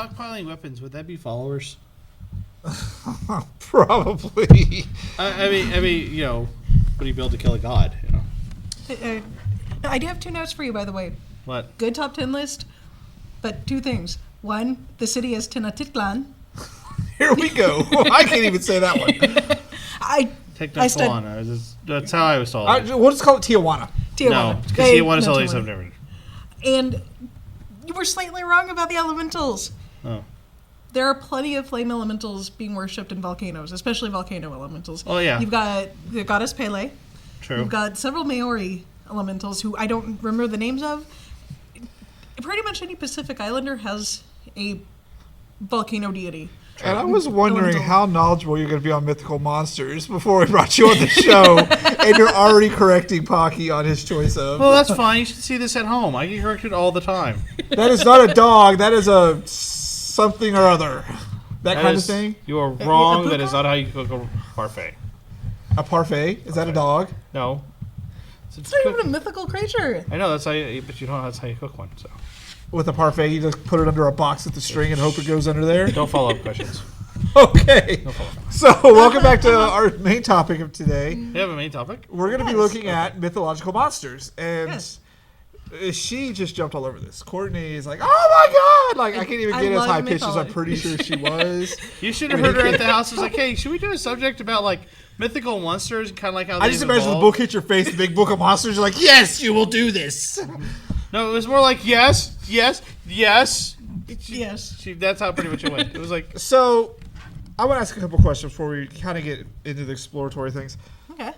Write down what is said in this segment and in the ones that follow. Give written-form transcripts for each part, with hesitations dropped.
stockpiling weapons, would that be followers? Probably. I mean, you know, what do you build to kill a god? You know. I do have 2 notes for you, by the way. What? Good top 10 list, but 2 things. 1, the city is Tenochtitlan. Here we go. I can't even say that one. Tijuana. That's how I was told. We'll just call it Tijuana. No, because Tijuana's only something different. And you were slightly wrong about the elementals. Oh. There are plenty of flame elementals being worshipped in volcanoes, especially volcano elementals. Oh, yeah. You've got the goddess Pele. True. You've got several Maori elementals who I don't remember the names of. Pretty much any Pacific Islander has a volcano deity. And I was wondering how knowledgeable you're going to be on Mythical Monsters before we brought you on the show, and you're already correcting Pocky on his choice of. Well, that's fine. You should see this at home. I get corrected all the time. That is not a dog. That is a something or other. That kind of thing? You are wrong. That is not how you cook a parfait. A parfait? Is that a dog? No. It's not even a mythical creature. I know, that's how you, but you don't know that's how you cook one, so. With a parfait, you just put it under a box with the string and hope it goes under there? Don't follow up questions. Okay. So, welcome back to our main topic of today. You have a main topic? We're going to be looking at mythological monsters. And Yes. she just jumped all over this. Courtney is like, oh my God! Like, I can't even I get as love high pitched as I'm mythology. pretty sure she was. You should have heard her at the house. It was like, hey, should we do a subject about, like, mythical monsters and kind of like how I just imagine the book hit your face, the big book of monsters. You're like, yes, you will do this. No, it was more like, yes. Yes. That's how pretty much it went. It was like... So, I want to ask a couple questions before we kind of get into the exploratory things. Okay.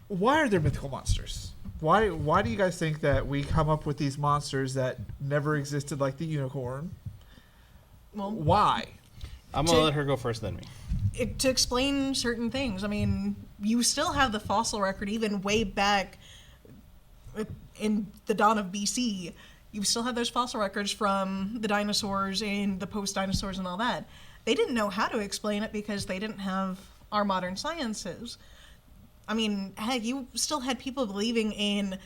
Why are there mythical monsters? Why do you guys think that we come up with these monsters that never existed, like the unicorn? Well, Why? I'm going to let her go first, then me. To explain certain things. I mean, you still have the fossil record even way back in the dawn of BC. You still have those fossil records from the dinosaurs and the post-dinosaurs and all that. They didn't know how to explain it because they didn't have our modern sciences. I mean, heck, you still had people believing in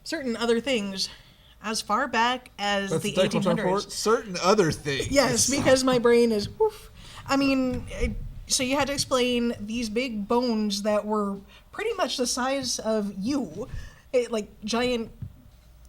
certain other things as far back as the 1800s. Certain other things. Yes, because my brain is... Woof. I mean, so you had to explain these big bones that were pretty much the size of you. Like giant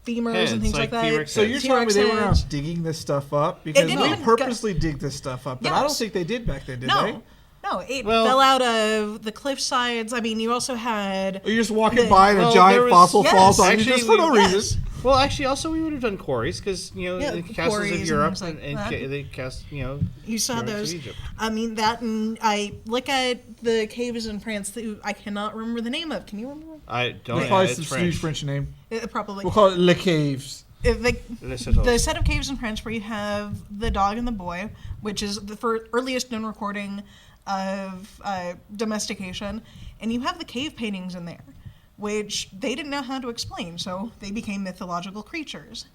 femurs and things like that. T-Rex So you're telling me they went around digging this stuff up? Because didn't we even purposely dig this stuff up. But I don't Yes. think they did back then, did they? No, it fell out of the cliff sides. I mean, you also had... Or you're just walking by and a well, giant there was- fossil yes. falls on you Actually, just for no yes. reason. Well, actually, also, we would have done quarries, because, you know, Yeah, the castles quarries of and Europe, things like and that. they cast, you know... You saw pyramids of those. Egypt. I mean, that and I look at the caves in France that I cannot remember the name of. Can you remember? I don't We'll know. call it It's some huge French name. Probably. We'll call it Les Caves. The set of caves in France where you have the dog and the boy, which is the earliest known recording of domestication, and you have the cave paintings in there, which they didn't know how to explain, so they became mythological creatures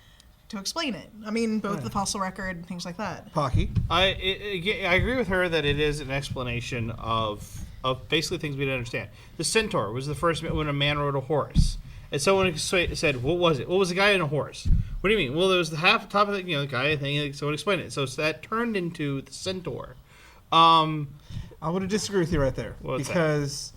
to explain it. I mean, both the fossil record and things like that. Pocky. I agree with her that it is an explanation of basically things we didn't understand. The centaur was the first when a man rode a horse. And someone said, what was it? What was a guy in a horse? What do you mean? Well, there was the top of the, the guy thing, someone explained it. So that turned into the centaur. I want to disagree with you right there. What's because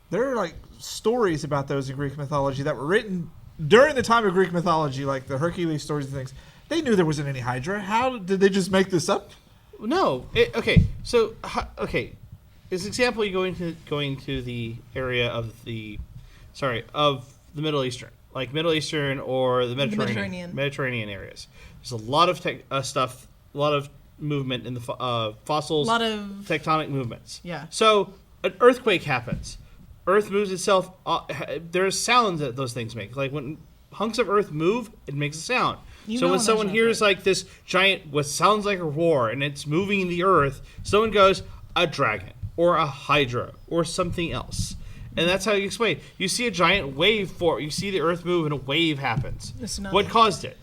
there are like stories about those in Greek mythology that were written during the time of Greek mythology, like the Hercules stories and things. They knew there wasn't any Hydra. How did they just make this up? No. As an example, you going to the area of the Middle Eastern, like Middle Eastern or the Mediterranean areas. There's a lot of stuff, a lot of movement in the fossils, A lot of tectonic movements. Yeah. So an earthquake happens. Earth moves itself. There's sounds that those things make. Like when hunks of earth move, it makes a sound. So when someone hears like this giant, what sounds like a roar, and it's moving in the earth, someone goes, a dragon or a hydra or something else. And that's how you explain. You see a giant wave you see the earth move and a wave happens. What caused it?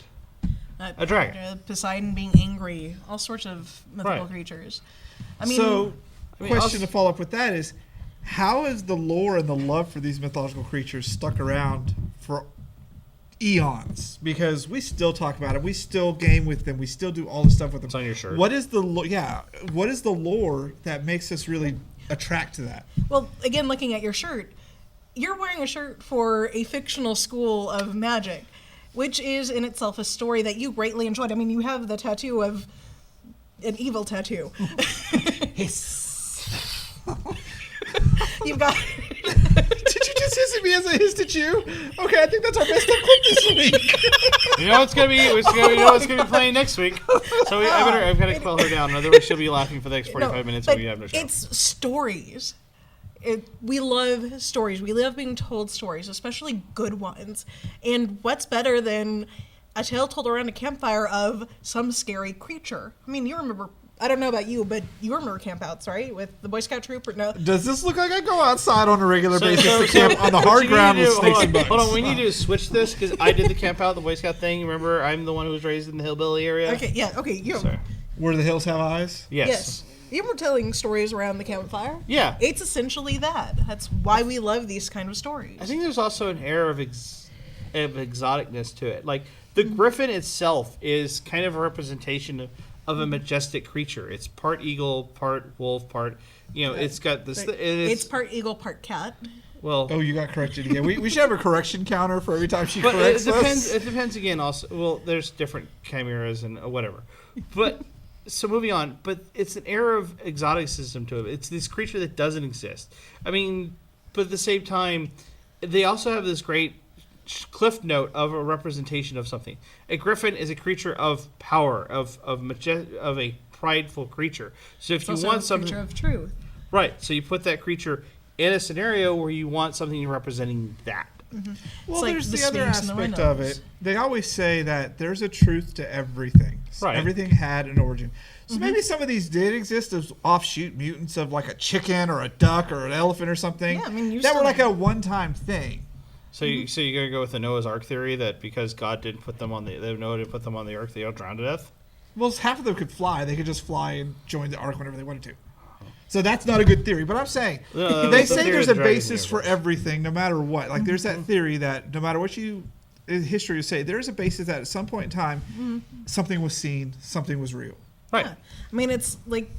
A dragon. Poseidon being angry, all sorts of mythical creatures. I mean, Question to follow up with that is, how is the lore and the love for these mythological creatures stuck around for eons, because we still talk about it. We still game with them. We still do all the stuff with them. It's on your shirt. What is the lore that makes us really attract to that? Well, again, looking at your shirt, you're wearing a shirt for a fictional school of magic, which is in itself a story that you greatly enjoyed. I mean, you have the tattoo of an evil tattoo. You've got... Did you just hiss at me as I hissed at you? Okay, I think that's our best clip this week. You know what's gonna be playing next week. So I've got to quell her down. Otherwise, she'll be laughing for the next 45 minutes when we have no show. It's stories. We love stories. We love being told stories, especially good ones. And what's better than a tale told around a campfire of some scary creature? I mean, you remember... I don't know about you, but you remember campouts, right? With the Boy Scout troop or no? Does this look like I go outside on a regular basis to camp on the hard ground with snakes and bugs? Hold on, we need to switch this because I did the camp out, the Boy Scout thing. Remember, I'm the one who was raised in the hillbilly area. Okay, yeah, okay. Sorry. Where the hills have eyes? Yes. You were telling stories around the campfire. Yeah. It's essentially that. That's why we love these kind of stories. I think there's also an air of exoticness to it. Like, the griffin itself is kind of a representation of a majestic creature. It's part eagle, part wolf, part, it's got this... It's part eagle, part cat. Well... Oh, you got corrected again. We should have a correction counter for every time she corrects us. It depends again also. Well, there's different chimeras and whatever. But, so moving on. But it's an air of exoticism to it. It's this creature that doesn't exist. I mean, but at the same time, they also have this great cliff note of a representation of something. A griffin is a creature of power, of a prideful creature. So if you want something, creature of truth, right? So you put that creature in a scenario where you want something representing that. Mm-hmm. Well, there's the other aspect of it. They always say that there's a truth to everything. So right. Everything had an origin. So maybe some of these did exist as offshoot mutants of like a chicken or a duck or an elephant or something. Yeah, I mean, that were like a one-time thing. So you're gonna go with the Noah's Ark theory that because God didn't put them on Noah didn't put them on the ark, they all drowned to death? Well, half of them could fly. They could just fly and join the ark whenever they wanted to. So that's not a good theory. But I'm saying they say there's a basis for everything, no matter what. Like there's that theory that no matter what history you say, there's a basis that at some point in time something was seen, something was real. Right. Yeah. I mean, it's like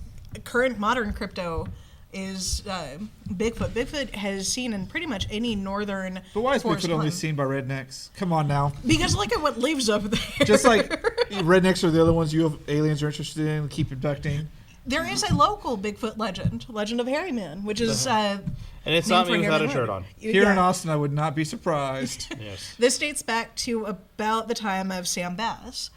current modern crypto is Bigfoot. Bigfoot has seen in pretty much any northern. But why is Bigfoot only seen by rednecks? Come on now. Because look at what lives up there. Just like rednecks are the other ones aliens are interested in, keep abducting. There is a local Bigfoot legend of Hairy Man, which is and it's not me without a shirt on. Here in Austin, I would not be surprised. Yes. This dates back to about the time of Sam Bass.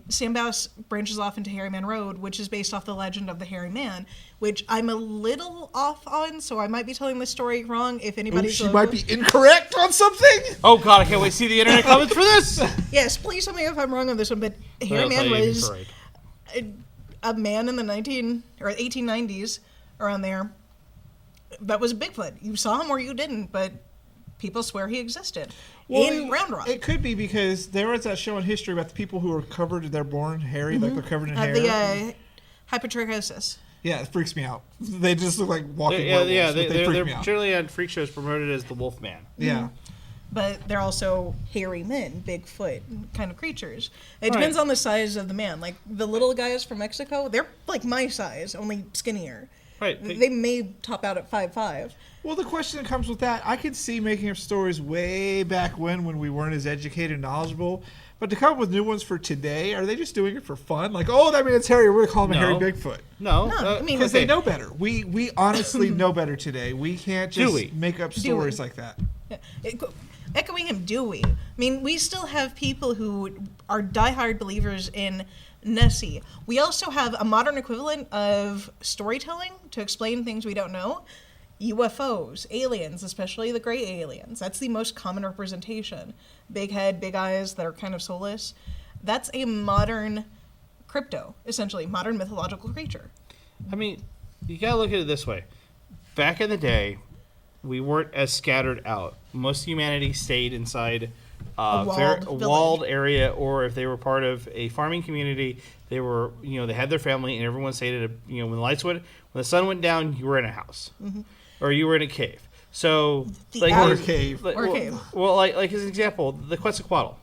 Sam Bass branches off into Hairy Man Road, which is based off the legend of the Hairy Man, which I'm a little off on, so I might be telling this story wrong if anybody's... She might be incorrect on something? Oh, God, I can't wait to see the internet comments for this! Yes, please tell me if I'm wrong on this one, but Hairy Man was a man in the 1890s, around there, that was a Bigfoot. You saw him or you didn't, but people swear he existed. In Round Rock. It could be because there was that show in history about the people who are covered, they're born hairy, like they're covered in hair. The hypertrichosis. Yeah, it freaks me out. They just look like walking werewolves. Yeah, they're generally on freak shows promoted as the Wolf Man. Yeah. But they're also hairy men, Bigfoot kind of creatures. It depends on the size of the man. Like the little guys from Mexico, they're like my size, only skinnier. Right. They may top out at 5'5". Well, the question that comes with that, I could see making up stories way back when we weren't as educated and knowledgeable. But to come up with new ones for today, are they just doing it for fun? Like, oh, that means it's Harry. We're going to call him a Hairy Bigfoot. No, I mean... Because they know better. We honestly know better today. We can't just make up stories like that. Yeah. Echoing him, do we? I mean, we still have people who are diehard believers in Nessie. We also have a modern equivalent of storytelling to explain things we don't know. UFOs, aliens, especially the gray aliens. That's the most common representation. Big head, big eyes that are kind of soulless. That's a modern crypto, essentially, modern mythological creature. I mean, you gotta look at it this way. Back in the day, we weren't as scattered out. Most of humanity stayed inside a walled area, or if they were part of a farming community, they were, they had their family, and everyone stayed at when the sun went down, you were in a house, or you were in a cave. So, or cave. Cave. Well, like as an example, the Quetzalcoatl,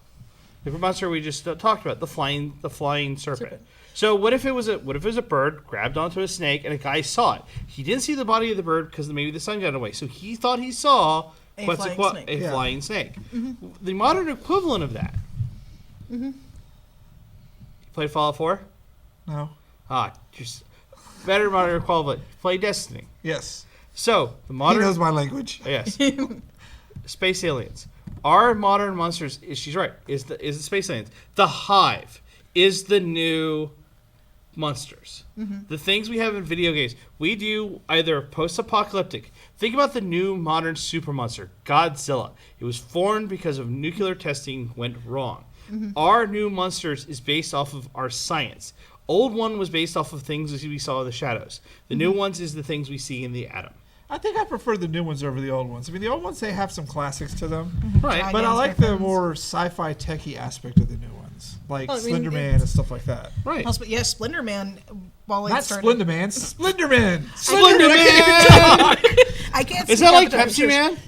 the monster we just talked about, the flying serpent. So what if it was a bird grabbed onto a snake and a guy saw it? He didn't see the body of the bird because maybe the sun got away, so he thought he saw a flying snake. Mm-hmm. The modern equivalent of that. Mm-hmm. You played Fallout 4? No. Just better modern equivalent. Play Destiny. Yes. So the modern. He knows my language. Yes. Space aliens. Our modern monsters. She's right. Is the space aliens? The Hive is the new monsters. Mm-hmm. The things we have in video games. We do either post-apocalyptic. Think about the new modern super monster, Godzilla. It was formed because of nuclear testing went wrong. Mm-hmm. Our new monsters is based off of our science. Old one was based off of things we saw in the shadows. The new ones is the things we see in the atom. I think I prefer the new ones over the old ones. I mean, the old ones, they have some classics to them. Right. But I like the more sci-fi techie aspect of the new ones. Like Slender Man and stuff like that. Right. Also, yeah, Slender Man. Not Slender Man. Slenderman. I can't. Is that like Pepsi Man?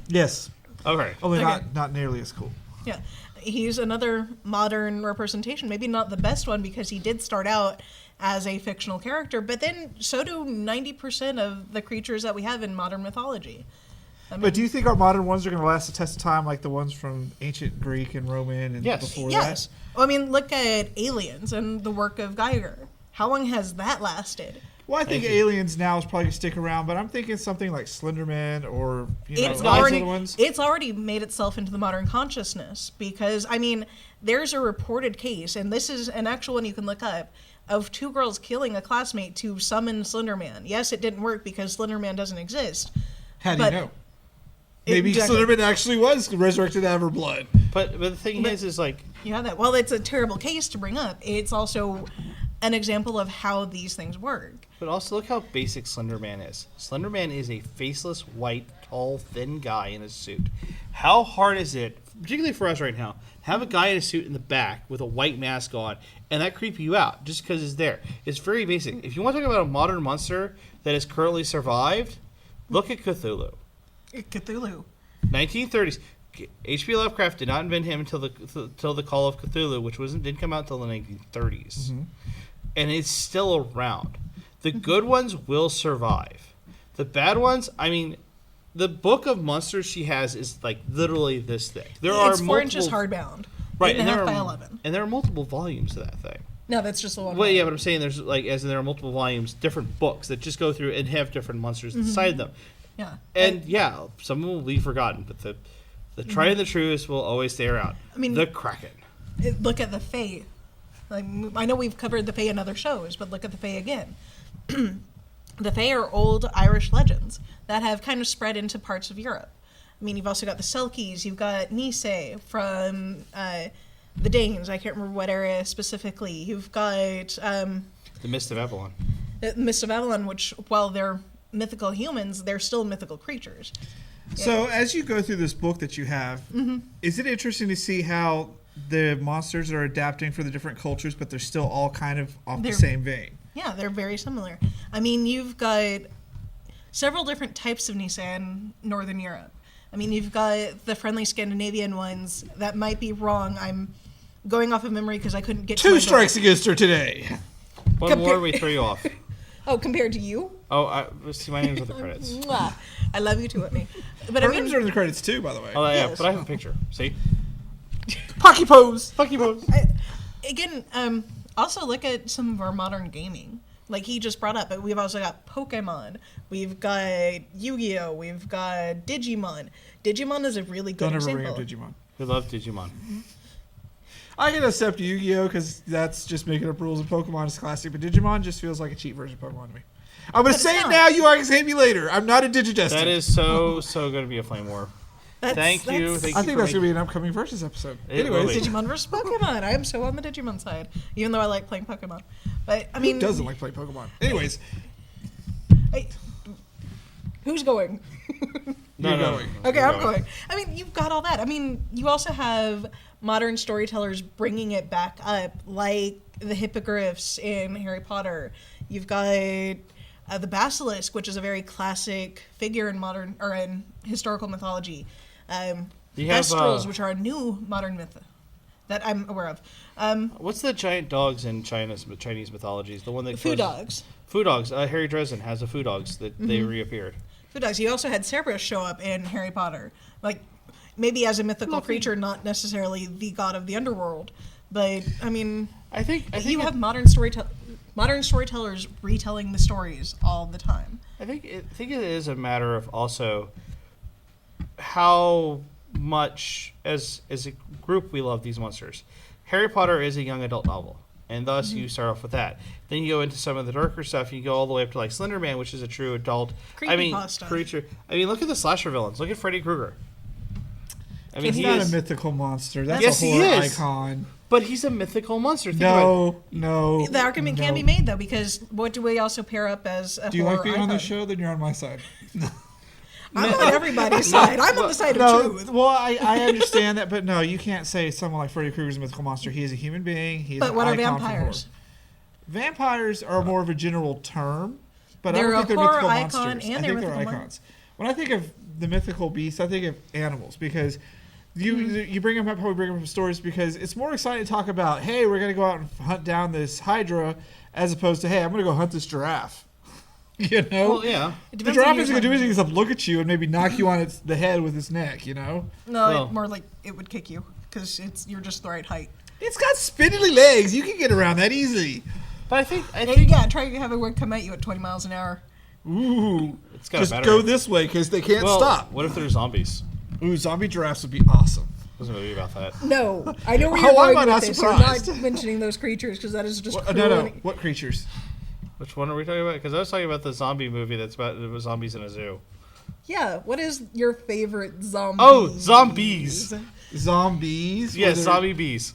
Yes. Okay. Only not nearly as cool. Yeah. He's another modern representation. Maybe not the best one because he did start out as a fictional character, but then so do 90% of the creatures that we have in modern mythology. But do you think our modern ones are going to last the test of time like the ones from ancient Greek and Roman and before that? Yes. Well, I mean, look at Aliens and the work of Geiger. How long has that lasted? Well, I think Aliens now is probably going to stick around, but I'm thinking something like Slenderman or it's already made itself into the modern consciousness because, I mean, there's a reported case, and this is an actual one you can look up, of 2 girls killing a classmate to summon Slenderman. Yes, it didn't work because Slenderman doesn't exist. How do you know? Maybe Slenderman actually was resurrected out of her blood. But the thing is like... You have that. Well, it's a terrible case to bring up. It's also an example of how these things work. But also look how basic Slenderman is. Slenderman is a faceless, white, tall, thin guy in a suit. How hard is it, particularly for us right now, have a guy in a suit in the back with a white mask on, and that creep you out just because it's there? It's very basic. If you want to talk about a modern monster that has currently survived, look at Cthulhu. 1930s. H.P. Lovecraft did not invent him until the Call of Cthulhu, which didn't come out until the 1930s. Mm-hmm. And it's still around. The good ones will survive. The bad ones, I mean, the book of monsters she has is like literally this thick. It's 4 inches hardbound. Right, 8.5 by 11. And there are multiple volumes to that thing. No, that's just the one. Well, yeah, but I'm saying there's there are multiple volumes, different books that just go through and have different monsters inside them. Yeah. And some will be forgotten, but the tried and the truest will always stay around. I mean, the Kraken. Look at the Fae. Like, I know we've covered the Fae in other shows, but look at the Fae again. The Fae are old Irish legends that have kind of spread into parts of Europe. I mean, you've also got the Selkies, you've got Nisei from the Danes, I can't remember what area specifically. You've got... the Mist of Avalon. The Mist of Avalon, which, while they're mythical humans, they're still mythical creatures. So, as you go through this book that you have, is it interesting to see how the monsters are adapting for the different cultures, but they're still all kind of off the same vein? Yeah, they're very similar. I mean, you've got several different types of Nisei in Northern Europe. I mean, you've got the friendly Scandinavian ones. That might be wrong. I'm going off of memory because I couldn't get to 2 strikes against her today. One more, we throw you off. Oh, compared to you? Oh, see, my name's on the credits. I love you too, Whitney. But her names are in the credits too, by the way. Oh, yeah, yes. But I have a picture. See? Pocky pose! Pocky pose. Again, also look at some of our modern gaming. Like he just brought up, but we've also got Pokemon. We've got Yu-Gi-Oh! We've got Digimon. Digimon is a really good example. Don't ever bring up Digimon. We love Digimon. I can accept Yu-Gi-Oh! Because that's just making up rules, and Pokemon is classic, but Digimon just feels like a cheap version of Pokemon to me. I'm going to say it now, you are going to hate me later. I'm not a Digidestin. That is so going to be a flame war. Thank you. I think that's going to be an upcoming Versus episode. Anyways, Digimon versus Pokemon. I am so on the Digimon side, even though I like playing Pokemon. But I mean, who doesn't like playing Pokemon? Anyways, who's going? You're going. Okay, I'm going. I mean, you've got all that. I mean, you also have modern storytellers bringing it back up, like the hippogriffs in Harry Potter. You've got The basilisk, which is a very classic figure in modern or in historical mythology. Kestrels, which are a new modern myth that I'm aware of. What's the giant dogs in Chinese mythologies? The one that Foo dogs. Foo dogs. Harry Dresden has the foo dogs that they reappeared. Foo dogs. You also had Cerberus show up in Harry Potter, like maybe as a mythical creature, not necessarily the god of the underworld, but I mean, I think you have modern storytellers retelling the stories all the time. I think it is a matter of also how much as a group we love these monsters. Harry Potter is a young adult novel, and thus you start off with that. Then you go into some of the darker stuff. You go all the way up to like Slender Man, which is a true adult creature. I mean, look at the slasher villains. Look at Freddy Krueger. I mean, he's not a mythical monster. That's yes, a horror he is. icon. But he's a mythical monster. No. The argument can be made though, because what do we also pair up as a Do you horror like being icon? on the show? Then you're on my side. I'm on everybody's side. I'm on the side of truth. Well, I understand that, but no, you can't say someone like Freddy Krueger's a mythical monster. He is a human being. He's but an what are icon vampires? Vampires are more of a general term, but They're I don't think a they're horror mythical icon monsters. and I they're think they're mythical icons. When I think of the mythical beasts, I think of animals because you bring them up how we bring them up stories because it's more exciting to talk about, hey, we're going to go out and hunt down this hydra as opposed to, hey, I'm going to go hunt this giraffe. You know? Well, yeah. The giraffe isn't going to do anything except look at you and maybe knock you on the head with its neck, you know? No, more like it would kick you because you're just the right height. It's got spindly legs. You can get around that easily. But I think try to have it come at you at 20 miles an hour. Ooh. It's got just a go this way because they can't stop. What if they're zombies? Ooh, zombie giraffes would be awesome. There's a movie about that. No, I know where you're Why going am I with not this. surprised? I'm not mentioning those creatures because that is just No. What creatures? Which one are we talking about? Because I was talking about the zombie movie that's about zombies in a zoo. Yeah, what is your favorite zombie? Oh, zombies. Zombies? Yes, zombie bees.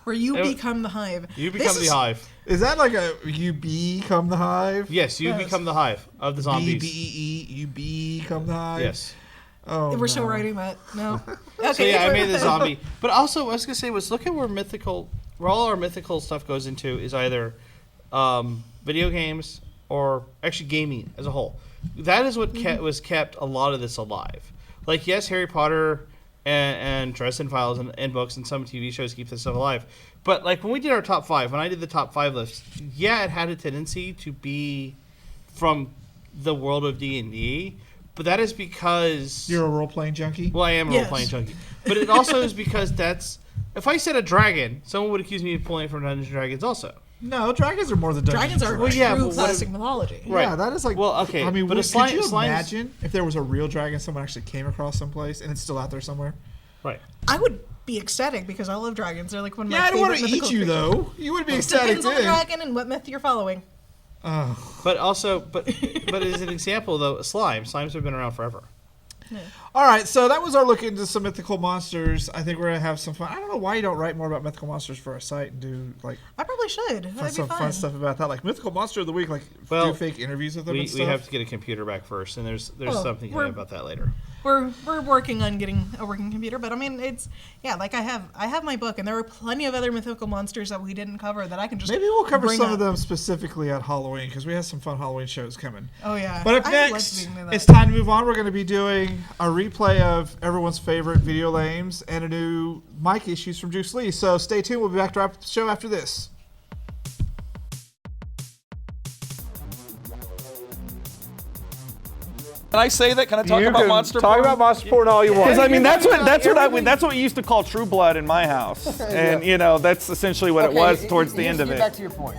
Where you become the hive. You become the hive. Is that like you become the hive? Yes, you become the hive of the zombies. B-E-E, you become the hive? Yes. Oh, We're still writing that. No. Okay. So yeah, I made the zombie. But also, what I was going to say was look at where all our mythical stuff goes into is either video games or actually gaming as a whole. That is what was kept a lot of this alive. Like, yes, Harry Potter and Dresden Files and books and some TV shows keep this stuff alive. But like when we did our top 5, when I did the top 5 list, yeah, it had a tendency to be from the world of D&D, but that is because you're a role-playing junkie? Well, I am a role-playing junkie. But it also is because if I said a dragon, someone would accuse me of pulling it from Dungeons & Dragons also. No, dragons are more than Dungeons. Dragons are true classic mythology. Right. Yeah, that is like... Well, okay. I mean, but could you imagine if there was a real dragon someone actually came across someplace and it's still out there somewhere? Right. I would be ecstatic because I love dragons. They're like one of my favorite. Yeah, I don't want to eat you, creatures. though. You would be ecstatic, Depends on the dragon and what myth you're following. But also, but as an example, though, slimes have been around forever. Yeah. All right, so that was our look into some mythical monsters. I think we're gonna have some fun. I don't know why you don't write more about mythical monsters for our site and do like. I probably should. That'd some be fun. Fun stuff about that, like mythical monster of the week, like do fake interviews with them. We and stuff. We have to get a computer back first, and there's something about that later. We're working on getting a working computer, but I mean it's like I have my book, and there are plenty of other mythical monsters that we didn't cover that I can just maybe we'll cover some of them specifically at Halloween because we have some fun Halloween shows coming. Oh yeah. But up next, it's time to move on. We're going to be doing a replay of everyone's favorite video games and a new mic issues from Juice Lee. So stay tuned. We'll be back to wrap up the show after this. Can I say that? Can I talk about monster porn? Talk about monster porn all you want. Because I mean that's what we used to call True Blood in my house, and you know that's essentially what it was towards the end of it. Get back to your point.